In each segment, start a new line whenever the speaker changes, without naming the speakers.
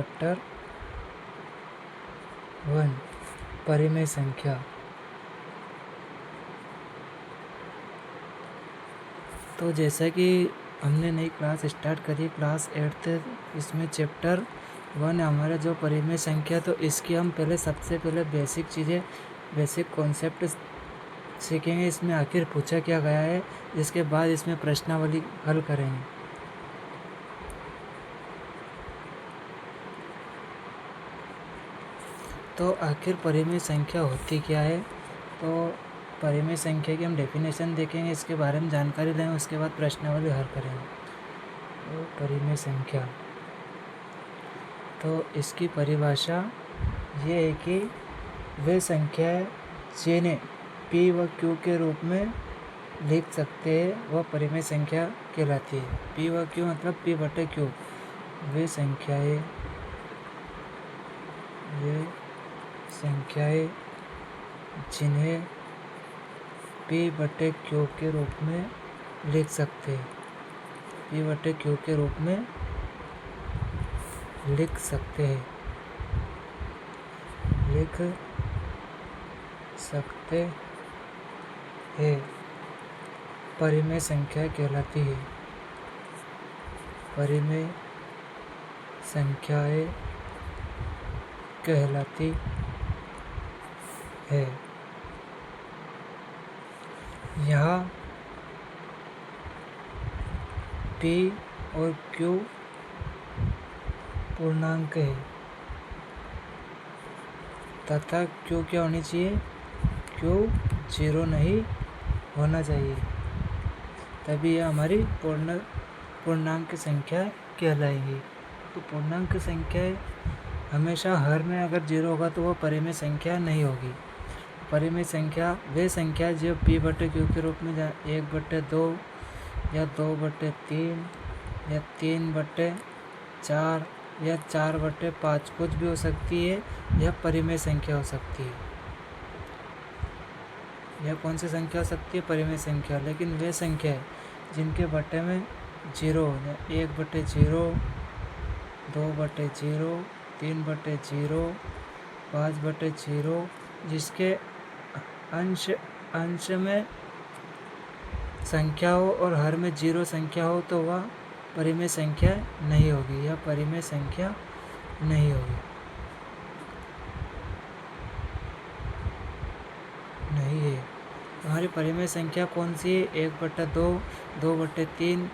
Chapter 1 परिमेय संख्या। तो जैसा कि हमने नई क्लास स्टार्ट करी, क्लास 8 इसमें चैप्टर 1 है हमारा जो परिमेय संख्या। तो इसकी हम सबसे पहले बेसिक चीज़ें, बेसिक कॉन्सेप्ट सीखेंगे। इसमें आखिर पूछा क्या गया है, इसके बाद इसमें प्रश्नावली हल करेंगे। तो आखिर परिमेय संख्या होती क्या है, तो परिमेय संख्या की हम डेफिनेशन देखेंगे, इसके बारे में जानकारी लेंगे, उसके बाद प्रश्नावली हल करेंगे। तो परिमेय संख्या, तो इसकी परिभाषा ये है कि वे संख्याएं जिन्हें p व q के रूप में लिख सकते हैं वह परिमेय संख्या कहलाती है। p व q मतलब p/q। वे संख्याएं जिन्हें p/q के रूप में लिख सकते हैं, p/q के रूप में लिख सकते हैं परिमेय संख्या कहलाती है। परिमेय संख्याएं कहलाती है। यहाँ p और q पूर्णांक है तथा q क्या होनी चाहिए, q 0 नहीं होना चाहिए, तभी यह हमारी पूर्णांक संख्या कहलाएगी। तो पूर्णांक संख्या हमेशा हर में अगर 0 होगा तो वह परिमेय संख्या नहीं होगी। परिमेय संख्या वे संख्या जो p/q के रूप में 1/2 या 2/3 या 3/4 या 4/5 कुछ भी हो सकती है, यह परिमेय संख्या हो सकती है। यह कौन सी संख्या हो सकती है, परिमेय संख्या। लेकिन वे संख्या जिनके बटे में 0 या 1/0, 2/0, 3/0, 5/0, जिसके अंश में संख्या हो और हर में 0 संख्या हो, तो वह परिमेय संख्या नहीं होगी। यह परिमेय संख्या नहीं होगी, नहीं है। हमारी परिमेय संख्या कौन सी है, 1/2, 2/3,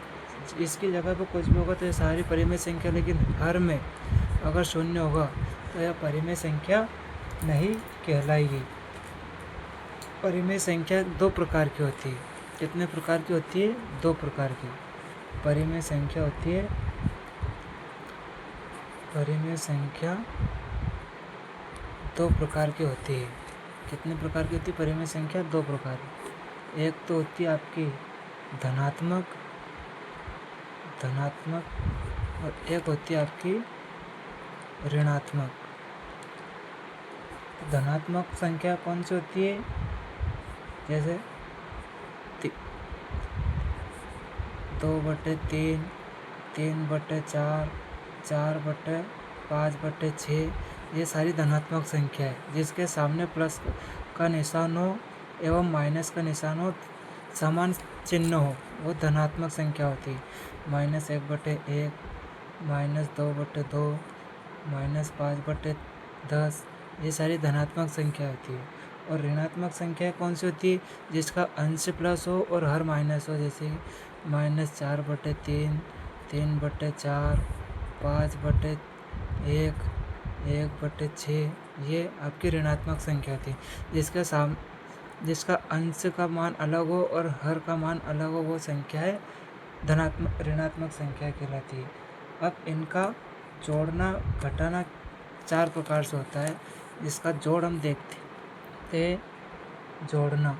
इसकी जगह पर कुछ भी होगा तो ये सारी परिमेय संख्या। लेकिन हर में अगर 0 होगा तो यह परिमेय संख्या नहीं कहलाएगी। परिमेय संख्या 2 प्रकार की होती है। कितने प्रकार की होती है, 2 प्रकार की परिमेय संख्या होती है। परिमेय संख्या 2 प्रकार की होती है। कितने प्रकार की होती है परिमेय संख्या, 2 प्रकार। एक तो होती है आपकी धनात्मक और एक होती है आपकी ऋणात्मक। धनात्मक संख्या कौन सी होती है, जैसे 2/3, 3/4, 4/5/6, ये सारी धनात्मक संख्या है जिसके सामने प्लस का निशान हो एवं माइनस का निशान हो, समान चिन्ह हो, वो धनात्मक संख्या होती है। -1/1, -2/2, -5/10, ये सारी धनात्मक संख्या होती है। और ऋणात्मक संख्या कौन सी होती है, जिसका अंश प्लस हो और हर माइनस हो, जैसे -4/3, 3/4, 5/1, 1/6, ये आपकी ऋणात्मक संख्या होती है। जिसका अंश का मान अलग हो और हर का मान अलग हो, वो संख्या है ऋणात्मक संख्या कहलाती है। अब इनका जोड़ना घटाना 4 प्रकार से होता है, जिसका जोड़ हम देखते हैं। जोड़ना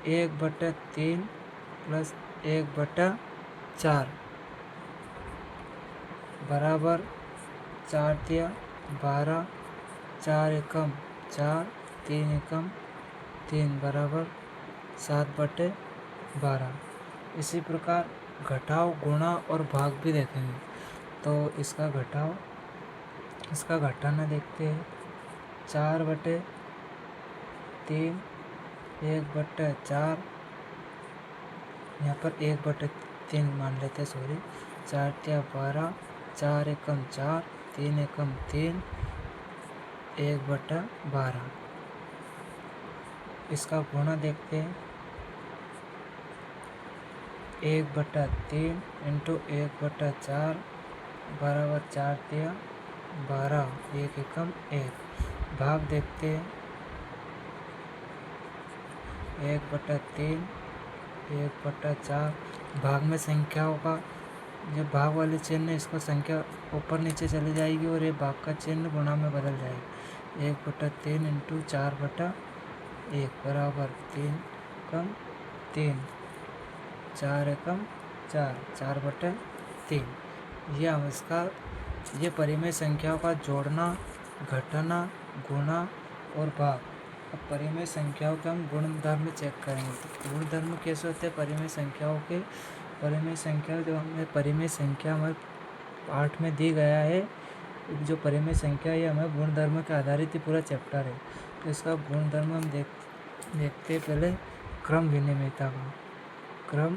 1/3 प्लस 1/4 बराबर 4 12, 4 एकम 4, 3 एकम 3 बराबर 7/12। इसी प्रकार घटाव, गुणा और भाग भी देखेंगे। तो इसका घटाना देखते हैं। 4/3 1/4, यहाँ पर 1/3 मान लेते हैं, सॉरी। 4×3 = 12, 4 एकम 4, 3 एकम 3, 1/12। इसका गुणा देखते हैं। 1/3 इंटू 1/4 बराबर 4×3 12, 1 एकम 1। भाग देखते हैं। 1/3 1/4, भाग में संख्याओं का जो भाग वाले चिन्ह है, इसको संख्या ऊपर नीचे चली जाएगी और ये भाग का चिन्ह गुणा में बदल जाएगा। 1/3 इंटू 4/1 बराबर 3 एकम 3, 4 एकम 4, 4/3। ये परिमेय संख्याओं का जोड़ना, घटाना, गुणा और भाग। अब परिमेय संख्याओं के हम गुणधर्म चेक करेंगे। तो गुणधर्म कैसे होते हैं परिमेय संख्याओं के? परिमेय संख्या जो परिमेय संख्या हमारे पाठ में दी गया है, जो परिमेय संख्या ये हमें गुणधर्म के आधारित ही पूरा चैप्टर है। तो इसका गुणधर्म हम देखते पहले क्रम विनिमयता का। क्रम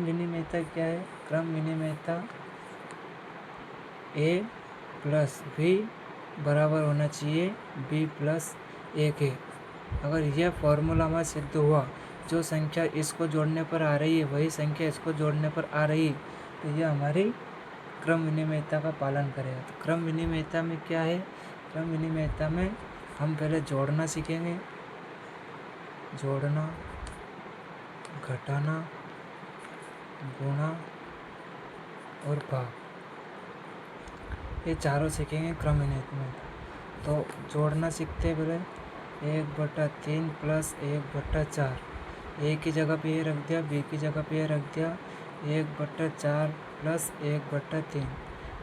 विनिमयता क्या है? क्रम विनिमयता a + b बराबर होना चाहिए b + 1 है। अगर यह फॉर्मूला हमारा सिद्ध हुआ, जो संख्या इसको जोड़ने पर आ रही है वही संख्या इसको जोड़ने पर आ रही है, तो यह हमारी क्रम विनिमयता का पालन करेगा। तो क्रम विनिमयता में क्या है? क्रम विनिमयता में हम पहले जोड़ना सीखेंगे। जोड़ना, घटाना, गुणा और भाग, ये चारों सीखेंगे क्रम विनिमयता। तो जोड़ना सीखते हैं पहले। 1/3 + 1/4, a की जगह पे ये रख दिया, b की जगह पे ये रख दिया। 1/4 + 1/3।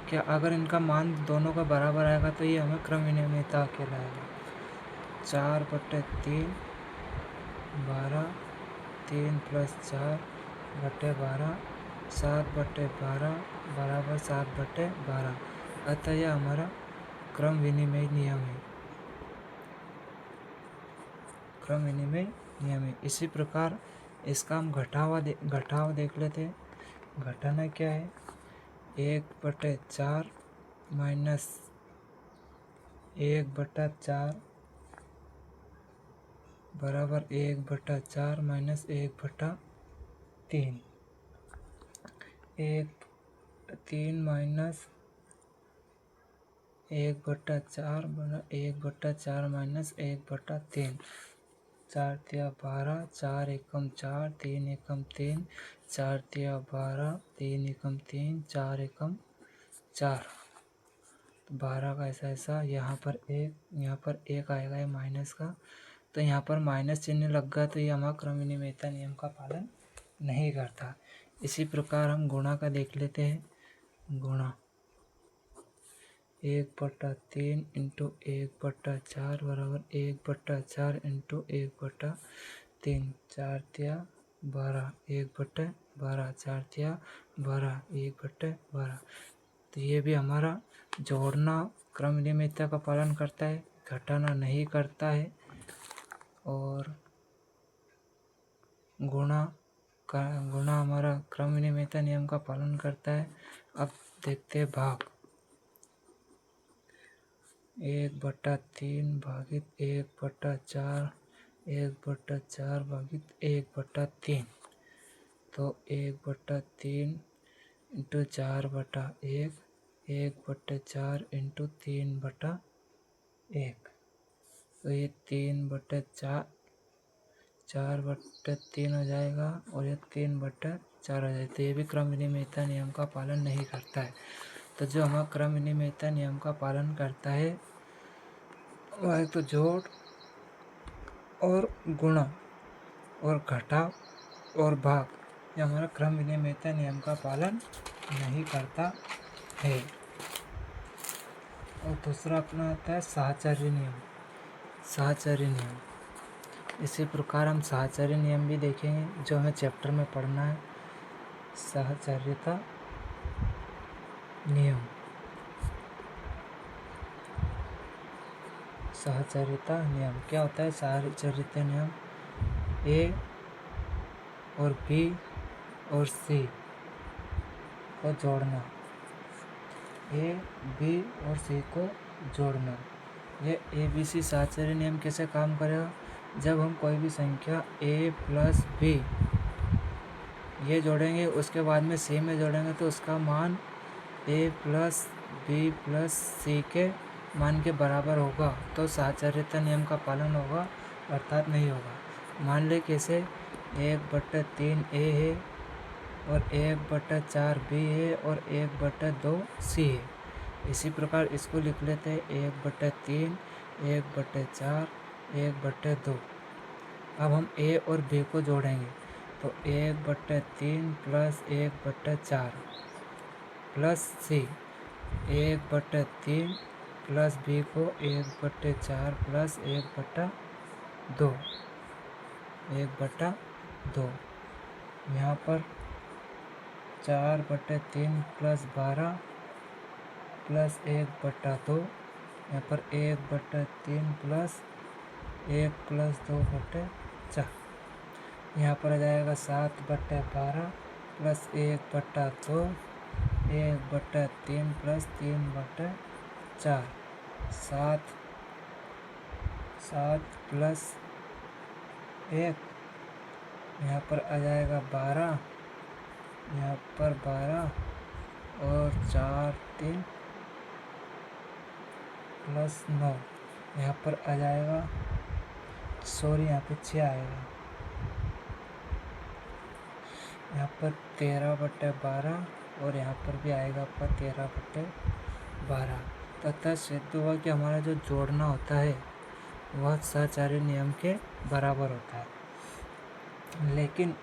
क्या अगर इनका मान दोनों का बराबर आएगा तो ये हमें क्रम विनिमयता कहलाएगा। 4/3 12, 3 + 4/12, 7/12 बराबर 7/12। अतः यह हमारा क्रम विनिमय नियम है। क्रम विनिमय नियम है। इसी प्रकार इसका हम घटाव देख लेते हैं। घटाना क्या है? 1/4 माइनस 1/4 बराबर 1/4 माइनस 1/3। 3 माइनस 1/4 बराबर 1/4 माइनस 1/3। 4×3 12, 4 एकम 4, 3 एकम 3, 4×3 12, 3 एकम 3, 4 एकम 4। तो 12 का ऐसा यहाँ पर 1 आएगा, ये माइनस का। तो यहाँ पर माइनस चिन्ह लग गया, तो ये हमारा क्रम विनिमयता नियम का पालन नहीं करता। इसी प्रकार हम गुणा का देख लेते हैं। गुणा 1/3 इंटू 1/4 बराबर 1/4 इंटू 1/3। 4×3 12, 1/12, 4×3 12, 1/12। तो ये भी हमारा जोड़ना क्रम विनिमयता का पालन करता है, घटाना नहीं करता है, और गुणा हमारा क्रम विनिमयता नियम का पालन करता है। अब देखते हैं भाग। 1/3 भागित 1/4, 1/4 भागित 1/3। तो 1/3 इंटू 4/1, 1/4 इंटू 3/1। तो ये 3/4 4/3 हो जाएगा और ये 3/4 हो जाएगा। तो ये भी क्रम विनिमयता नियम का पालन नहीं करता है। तो जो हमारा क्रम विनिमयता नियम का पालन करता है वह एक तो जोड़ और गुणा और घटाव और भाग, ये हमारा क्रम विनिमयता नियम का पालन नहीं करता है। और दूसरा अपना आता है साहचर्य नियम। साहचर्य नियम, इसी प्रकार हम साहचर्य नियम भी देखेंगे, जो हमें चैप्टर में पढ़ना है। साहचर्यता नियम। साहचर्यता नियम क्या होता है? साहचर्यता नियम ए और बी और सी को जोड़ना, ए बी और सी को जोड़ना। ये ए बी सी साहचर्य नियम कैसे काम करेगा? जब हम कोई भी संख्या ए प्लस बी ये जोड़ेंगे, उसके बाद में सी में जोड़ेंगे, तो उसका मान ए प्लस बी प्लस सी के मान के बराबर होगा, तो साहचर्यता नियम का पालन होगा, अर्थात नहीं होगा। मान ले कैसे? 1/3 ए है और 1/4 बी है और 1/2 सी है। इसी प्रकार इसको लिख लेते हैं 1/3, 1/4, 1/2। अब हम ए और बी को जोड़ेंगे, तो 1/3 प्लस 1/4 प्लस सी, 1/3 प्लस बी को 1/4 प्लस 1/2, 1/2। यहाँ पर 4/3 प्लस 12 प्लस 1/2। यहाँ पर 1/3 प्लस 1 प्लस 2/4। यहाँ पर आ जाएगा 7/12 प्लस 1/2, 1/3 प्लस 3/4, 7 प्लस 1, यहाँ पर आ जाएगा 12, यहाँ पर 12 और 4 3 प्लस 9, यहाँ पर आ जाएगा, सॉरी यहाँ पे 6 आएगा, यहाँ पर 13/12 और यहाँ पर भी आएगा आपका 13/12। तथा सिद्ध हुआ कि हमारा जो जोड़ना होता है वह साहचर्य नियम के बराबर होता है। लेकिन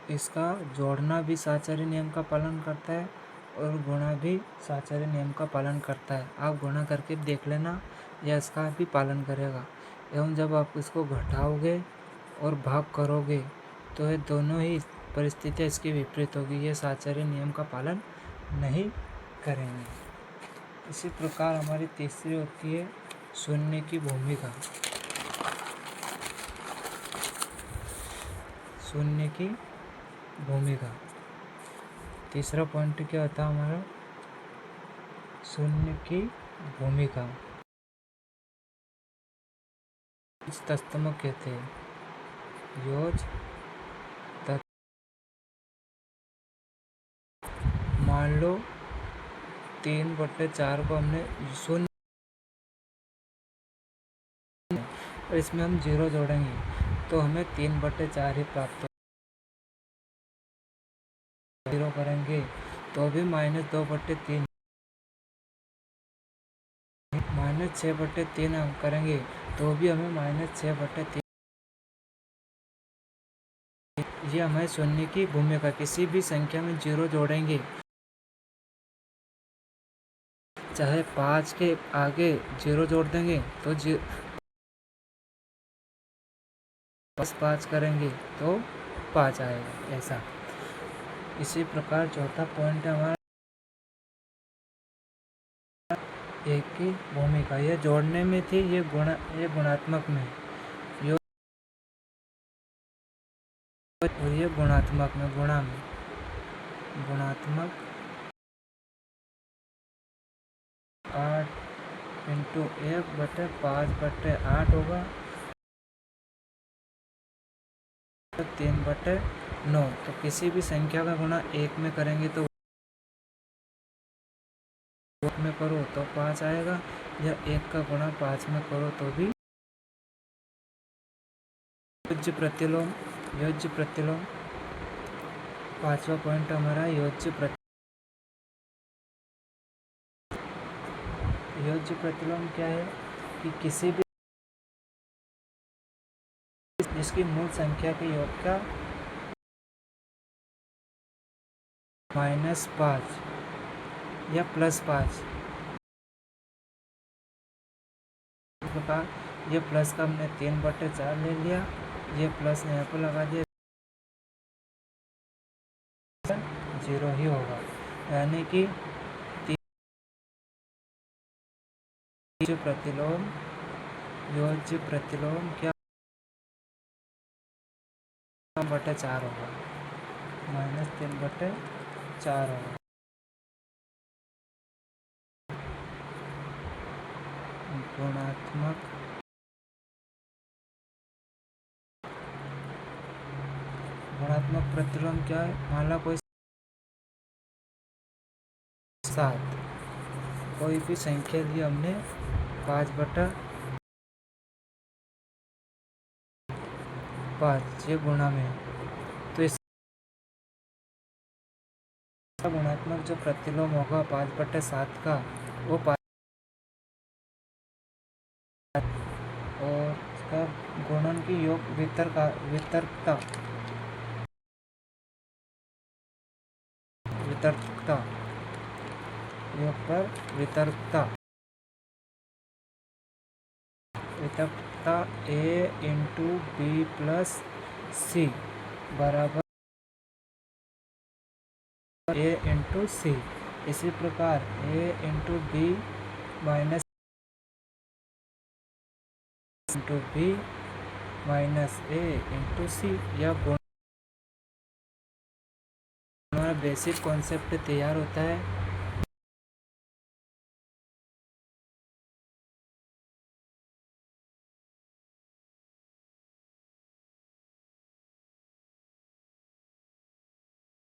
इसका जोड़ना भी साहचर्य नियम का पालन करता है और गुणा भी साहचर्य नियम का पालन करता है। आप गुणा करके देख लेना, या इसका भी पालन करेगा। एवं जब आप इसको घटाओगे और भाग करोगे तो ये दोनों ही परिस्थितियाँ इसकी विपरीत होगी, ये साहचर्य नियम का पालन नहीं करेंगे। इसी प्रकार हमारी तीसरी होती है शून्य की भूमिका। शून्य की भूमिका, तीसरा पॉइंट क्या होता है हमारा? शून्य की भूमिका तत्सम कहते हैं। योज मान लो 3/4 को हमने शून्य, और इसमें हम 0 जोड़ेंगे तो हमें 3/4 ही प्राप्त हो। 0 करेंगे तो भी -2/3, -6/3 करेंगे तो भी हमें -6/3। ये हमारे शून्य की भूमिका। किसी भी संख्या में 0 जोड़ेंगे, चाहे 5 के आगे 0 जोड़ देंगे तो 5 करेंगे तो 5 आएगा, ऐसा। इसी प्रकार चौथा पॉइंट है हमारा एक की भूमिका। यह जोड़ने में थी, ये गुणात्मक में, और ये गुणात्मक में, गुणात्मक 8 × 1/5/8 होगा, 3/9। तो किसी भी संख्या का गुणा 1 में करेंगे तो 1 में करो तो 5 आएगा, या 1 का गुणा 5 में करो तो भी। योज्य प्रतिलोम, पांचवा पॉइंट हमारा योज्य प्रतिलोम क्या है? कि किसी भी जिसकी मूल संख्या के योग का -5 या +5, इस प्रकार ये प्लस का हमने 3/4 ले लिया, ये प्लस यहाँ पर लगा दिया, 0 ही होगा, यानी कि योज्य प्रतिलोम क्या 3/4 होगा, -3/4 होगा। गुणात्मक प्रतिलोम क्या है? मान लो कोई 7, कोई भी संख्या ली हमने 5/5, ये गुणा में, तो इसका गुणात्मक जो प्रतिलोम होगा 5/7 का, वो 5, और इसका गुणन की योग वितर्कता योग पर वितर्कता a into B plus C बराबर a इंटू सी। इसी प्रकार a into B minus into B minus a into C, यह गुण बेसिक कॉन्सेप्ट तैयार होता है।